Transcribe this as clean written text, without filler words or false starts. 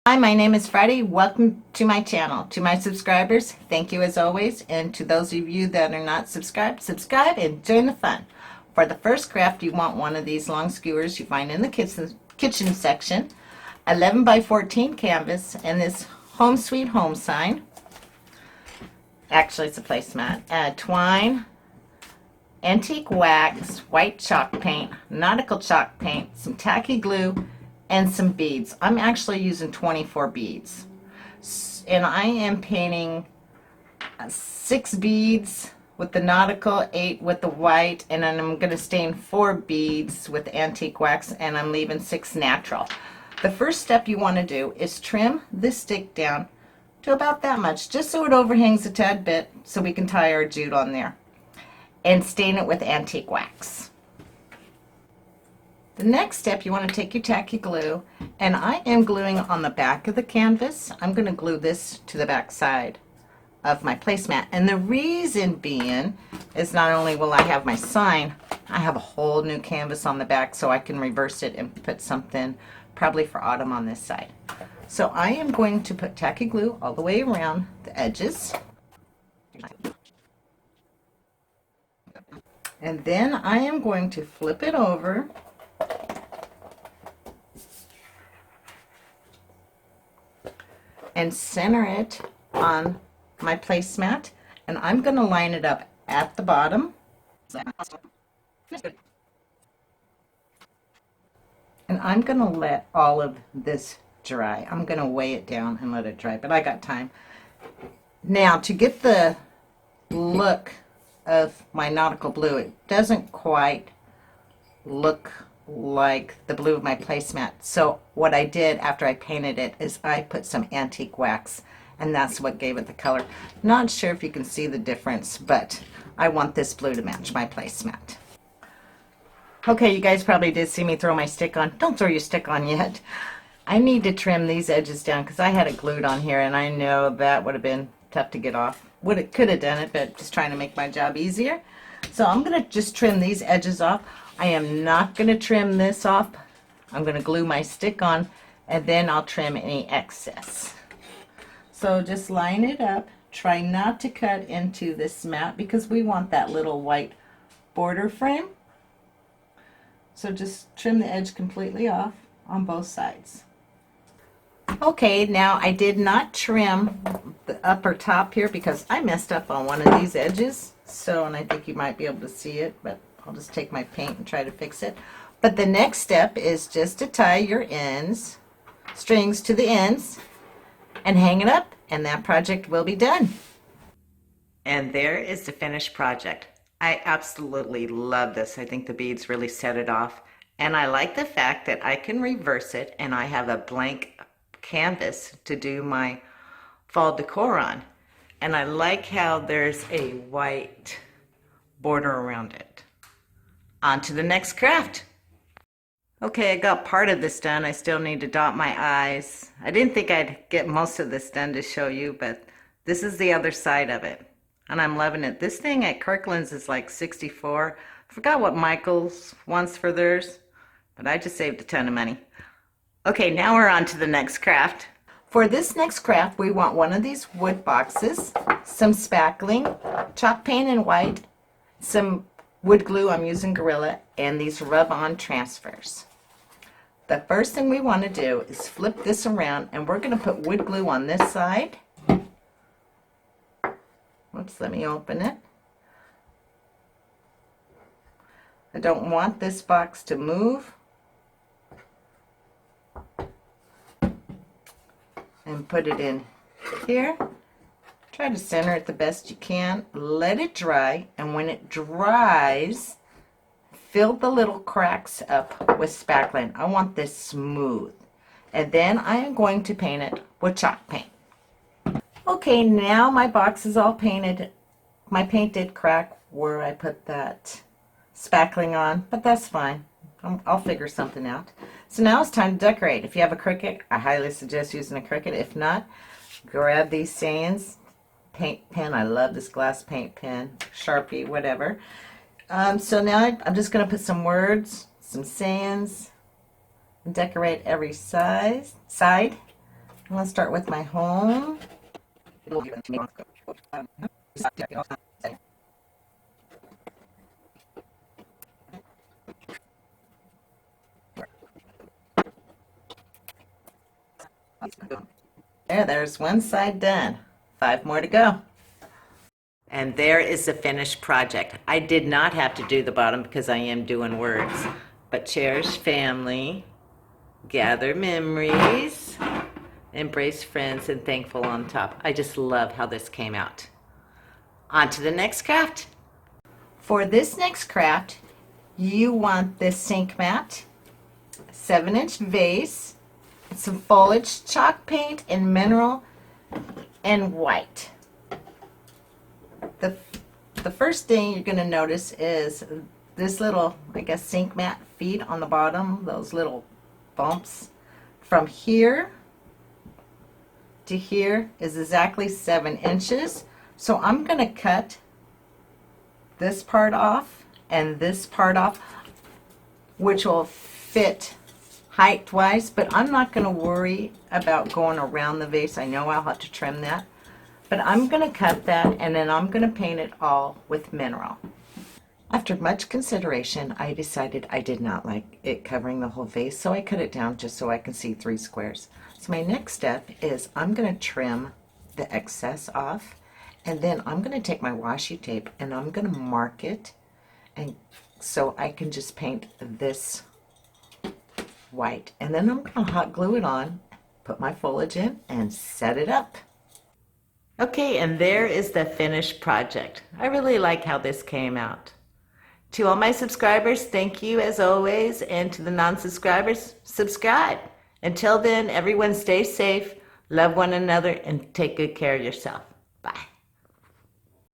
Hi, my name is Friday. Welcome to my channel. To my subscribers, thank you as always. And to those of you that are not subscribed, subscribe and join the fun. For the first craft, you want one of these long skewers you find in the kitchen section, 11 by 14 canvas, and this Home Sweet Home sign. Actually, it's a placemat. Twine, antique wax, white chalk paint, nautical chalk paint, some tacky glue, and some beads. I'm actually using 24 beads. And I am painting 6 beads with the nautical, 8 with the white, and then I'm going to stain 4 beads with antique wax, and I'm leaving 6 natural. The first step you want to do is trim this stick down to about that much, just so it overhangs a tad bit so we can tie our jute on there, and stain it with antique wax. The next step, you want to take your tacky glue, and I am gluing on the back of the canvas. I'm going to glue this to the back side of my placemat, and the reason being is not only will I have my sign, I have a whole new canvas on the back, so I can reverse it and put something probably for autumn on this side. So I am going to put tacky glue all the way around the edges, and then I am going to flip it over and center it on my placemat, and I'm going to line it up at the bottom. And I'm going to let all of this dry. I'm going to weigh it down and let it dry, but I got time. Now, to get the look of my nautical blue, it doesn't quite look like the blue of my placemat. So what I did after I painted it is I put some antique wax, and that's what gave it the color. Not sure if you can see the difference, but I want this blue to match my placemat. Okay, you guys probably did see me throw my stick on. Don't throw your stick on yet. I need to trim these edges down because I had it glued on here, and I know that would have been tough to get off. Could have done it, but just trying to make my job easier. So I'm going to just trim these edges off. I am not going to trim this off. I'm going to glue my stick on, and then I'll trim any excess. So just line it up. Try not to cut into this mat because we want that little white border frame. So just trim the edge completely off on both sides. Okay, now I did not trim the upper top here because I messed up on one of these edges. So, and I think you might be able to see it, but I'll just take my paint and try to fix it. But the next step is just to tie your strings to the ends and hang it up, and that project will be done. And there is the finished project. I absolutely love this. I think the beads really set it off. And I like the fact that I can reverse it and I have a blank canvas to do my fall decor on. And I like how there's a white border around it. On to the next craft. Okay, I got part of this done. I still need to dot my I's. I didn't think I'd get most of this done to show you, but this is the other side of it. And I'm loving it. This thing at Kirkland's is like 64. I forgot what Michael's wants for theirs, but I just saved a ton of money. Okay, now we're on to the next craft. For this next craft, we want one of these wood boxes, some spackling, chalk paint in white, some wood glue, I'm using Gorilla, and these rub-on transfers. The first thing we want to do is flip this around, and we're going to put wood glue on this side. Oops, let me open it. I don't want this box to move. And put it in here. Try to center it the best you can. Let it dry, and when it dries, fill the little cracks up with spackling. I want this smooth. And then I am going to paint it with chalk paint. Okay, now my box is all painted. My paint did crack where I put that spackling on, but that's fine. I'll figure something out. So now it's time to decorate. If you have a Cricut, I highly suggest using a Cricut. If not, grab these sayings, paint pen. I love this glass paint pen, Sharpie, whatever. So now I'm just going to put some words, some sayings, and decorate every side. I'm going to start with my home. There's one side done. 5 more to go. And there is the finished project. I did not have to do the bottom because I am doing words. But cherish family, gather memories, embrace friends, and thankful on top. I just love how this came out. On to the next craft. For this next craft, you want this sink mat, 7-inch vase, some foliage, chalk paint, and mineral, and white. The first thing you're going to notice is this little, I guess, sink mat feet on the bottom, those little bumps. From here to here is exactly 7 inches. So I'm going to cut this part off and this part off, which will fit height-wise, but I'm not going to worry about going around the vase. I know I'll have to trim that, but I'm going to cut that and then I'm going to paint it all with mineral. After much consideration, I decided I did not like it covering the whole vase, so I cut it down just so I can see 3 squares. So my next step is I'm going to trim the excess off, and then I'm going to take my washi tape and I'm going to mark it, and so I can just paint this white, and then I'm going to hot glue it on, put my foliage in, and set it up. Okay, and there is the finished project. I really like how this came out. To all my subscribers, thank you as always, and to the non-subscribers, subscribe. Until then, everyone stay safe, love one another, and take good care of yourself. Bye.